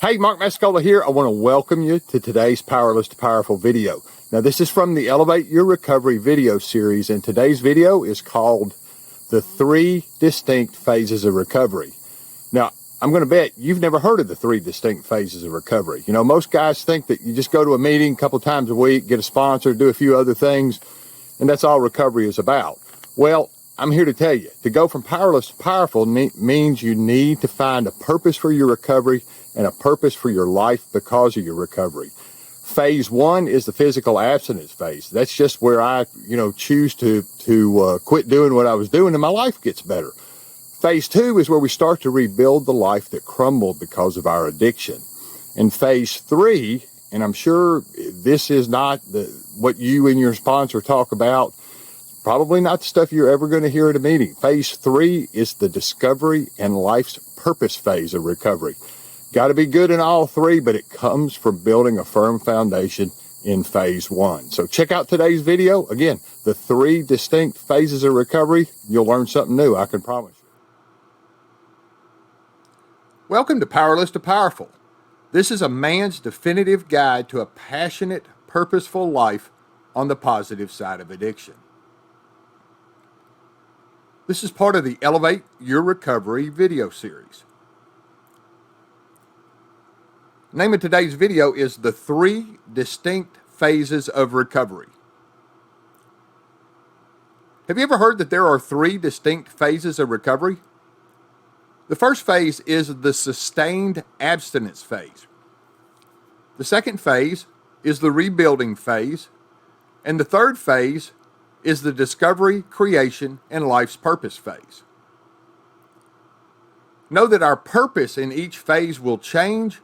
Hey, Mark Mascola here. I want to welcome you to today's Powerless to Powerful video. Now, this is from the Elevate Your Recovery video series, and today's video is called The 3 Distinct Phases of Recovery. Now, I'm going to bet you've never heard of the 3 distinct phases of recovery. You know, most guys think that you just go to a meeting a couple times a week, get a sponsor, do a few other things, and that's all recovery is about. Well, I'm here to tell you, to go from powerless to powerful means you need to find a purpose for your recovery and a purpose for your life because of your recovery. Phase 1 is the physical abstinence phase. That's just where I, choose to quit doing what I was doing and my life gets better. Phase 2 is where we start to rebuild the life that crumbled because of our addiction. And phase 3, and I'm sure this is not what you and your sponsor talk about, probably not the stuff you're ever going to hear at a meeting. Phase 3 is the discovery and life's purpose phase of recovery. Got to be good in all 3, but it comes from building a firm foundation in phase 1. So check out today's video. Again, the 3 distinct phases of recovery. You'll learn something new, I can promise you. Welcome to Powerless to Powerful. This is a man's definitive guide to a passionate, purposeful life on the positive side of addiction. This is part of the Elevate Your Recovery video series. The name of today's video is The 3 Distinct Phases of Recovery. Have you ever heard that there are 3 distinct phases of recovery? The first phase is the sustained abstinence phase. The second phase is the rebuilding phase. And the third phase is the discovery, creation, and life's purpose phase. Know that our purpose in each phase will change.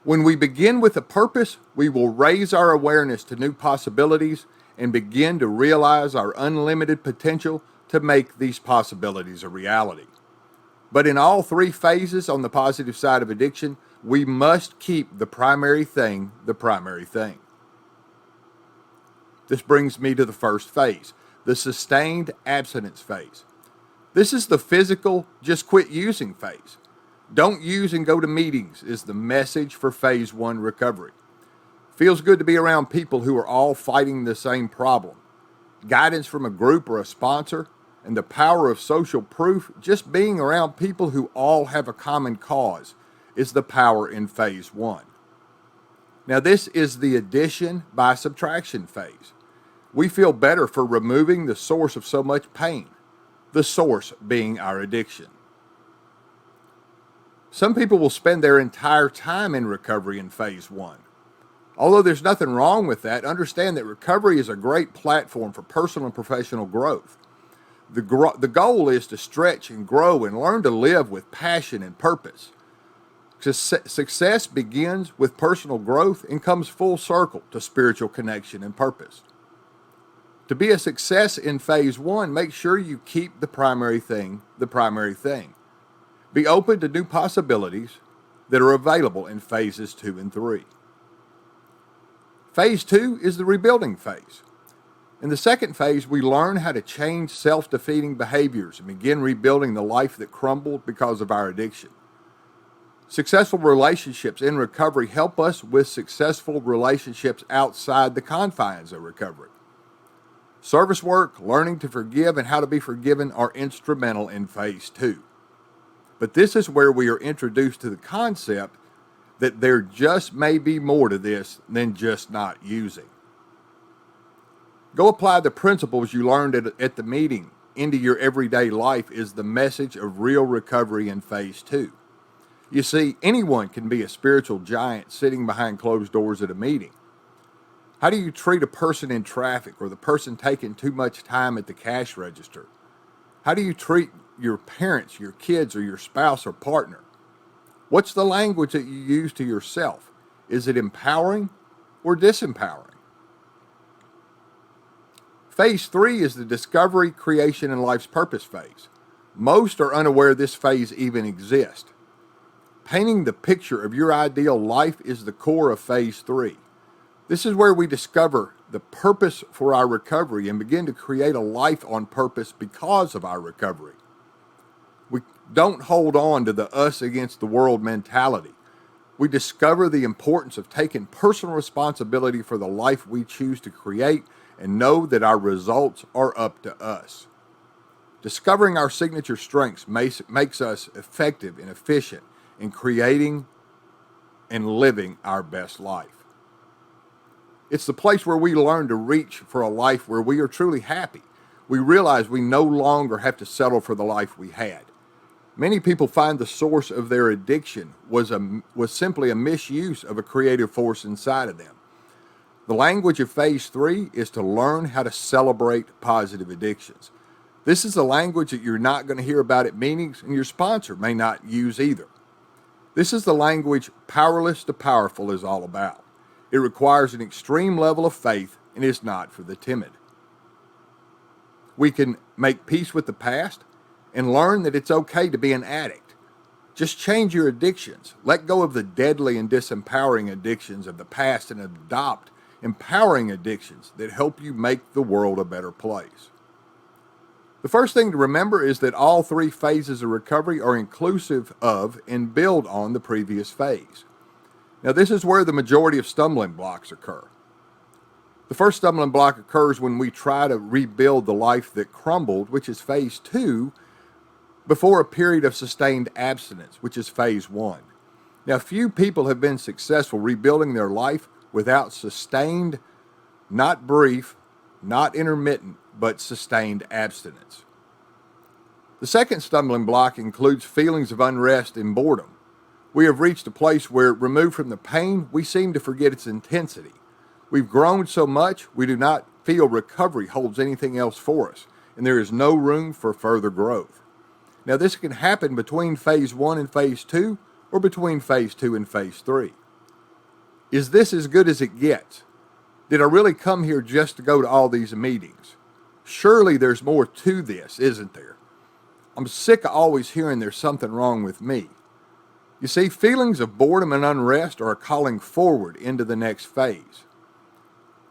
When we begin with a purpose, we will raise our awareness to new possibilities and begin to realize our unlimited potential to make these possibilities a reality. But in all 3 phases on the positive side of addiction, we must keep the primary thing the primary thing. This brings me to the first phase, the sustained abstinence phase. This is the physical, just quit using phase. Don't use and go to meetings is the message for phase 1 recovery. Feels good to be around people who are all fighting the same problem. Guidance from a group or a sponsor, and the power of social proof, just being around people who all have a common cause, is the power in phase 1. Now this is the addition by subtraction phase. We feel better for removing the source of so much pain, the source being our addiction. Some people will spend their entire time in recovery in phase 1. Although there's nothing wrong with that, understand that recovery is a great platform for personal and professional growth. The goal is to stretch and grow and learn to live with passion and purpose. Success begins with personal growth and comes full circle to spiritual connection and purpose. To be a success in phase 1, make sure you keep the primary thing the primary thing. Be open to new possibilities that are available in phases 2 and 3. Phase 2 is the rebuilding phase. In the second phase, we learn how to change self-defeating behaviors and begin rebuilding the life that crumbled because of our addiction. Successful relationships in recovery help us with successful relationships outside the confines of recovery. Service work, learning to forgive, and how to be forgiven are instrumental in phase 2. But this is where we are introduced to the concept that there just may be more to this than just not using. Go apply the principles you learned at the meeting into your everyday life is the message of real recovery in phase 2. You see, anyone can be a spiritual giant sitting behind closed doors at a meeting. How do you treat a person in traffic or the person taking too much time at the cash register? How do you treat your parents, your kids, or your spouse or partner? What's the language that you use to yourself? Is it empowering or disempowering? Phase 3 is the discovery, creation, and life's purpose phase. Most are unaware this phase even exists. Painting the picture of your ideal life is the core of phase 3. This is where we discover the purpose for our recovery and begin to create a life on purpose because of our recovery. We don't hold on to the us against the world mentality. We discover the importance of taking personal responsibility for the life we choose to create and know that our results are up to us. Discovering our signature strengths makes us effective and efficient in creating and living our best life. It's the place where we learn to reach for a life where we are truly happy. We realize we no longer have to settle for the life we had. Many people find the source of their addiction was simply a misuse of a creative force inside of them. The language of phase 3 is to learn how to celebrate positive addictions. This is a language that you're not going to hear about at meetings, and your sponsor may not use either. This is the language Powerless to Powerful is all about. It requires an extreme level of faith and is not for the timid. We can make peace with the past and learn that it's okay to be an addict. Just change your addictions. Let go of the deadly and disempowering addictions of the past and adopt empowering addictions that help you make the world a better place. The first thing to remember is that all 3 phases of recovery are inclusive of and build on the previous phase. Now, this is where the majority of stumbling blocks occur. The first stumbling block occurs when we try to rebuild the life that crumbled, which is phase 2, before a period of sustained abstinence, which is phase 1. Now, few people have been successful rebuilding their life without sustained, not brief, not intermittent, but sustained abstinence. The second stumbling block includes feelings of unrest and boredom. We have reached a place where, removed from the pain, we seem to forget its intensity. We've grown so much, we do not feel recovery holds anything else for us, and there is no room for further growth. Now, this can happen between phase 1 and phase 2, or between phase 2 and phase 3. Is this as good as it gets? Did I really come here just to go to all these meetings? Surely there's more to this, isn't there? I'm sick of always hearing there's something wrong with me. You see, feelings of boredom and unrest are a calling forward into the next phase.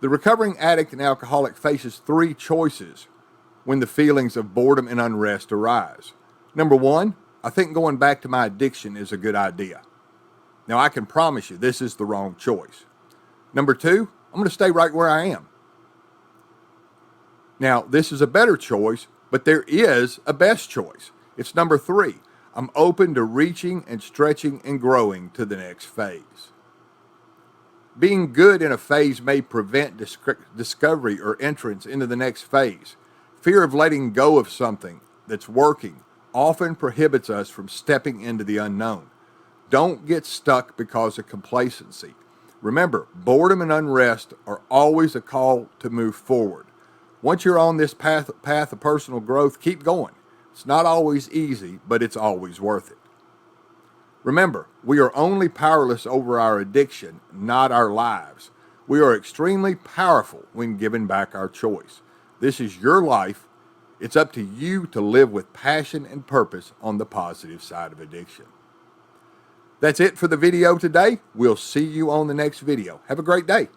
The recovering addict and alcoholic faces 3 choices when the feelings of boredom and unrest arise. Number 1, I think going back to my addiction is a good idea. Now, I can promise you this is the wrong choice. Number 2, I'm going to stay right where I am. Now, this is a better choice, but there is a best choice. It's number 3. I'm open to reaching and stretching and growing to the next phase. Being good in a phase may prevent discovery or entrance into the next phase. Fear of letting go of something that's working often prohibits us from stepping into the unknown. Don't get stuck because of complacency. Remember, boredom and unrest are always a call to move forward. Once you're on this path of personal growth, keep going. It's not always easy, but it's always worth it. Remember, we are only powerless over our addiction, not our lives. We are extremely powerful when given back our choice. This is your life. It's up to you to live with passion and purpose on the positive side of addiction. That's it for the video today. We'll see you on the next video. Have a great day.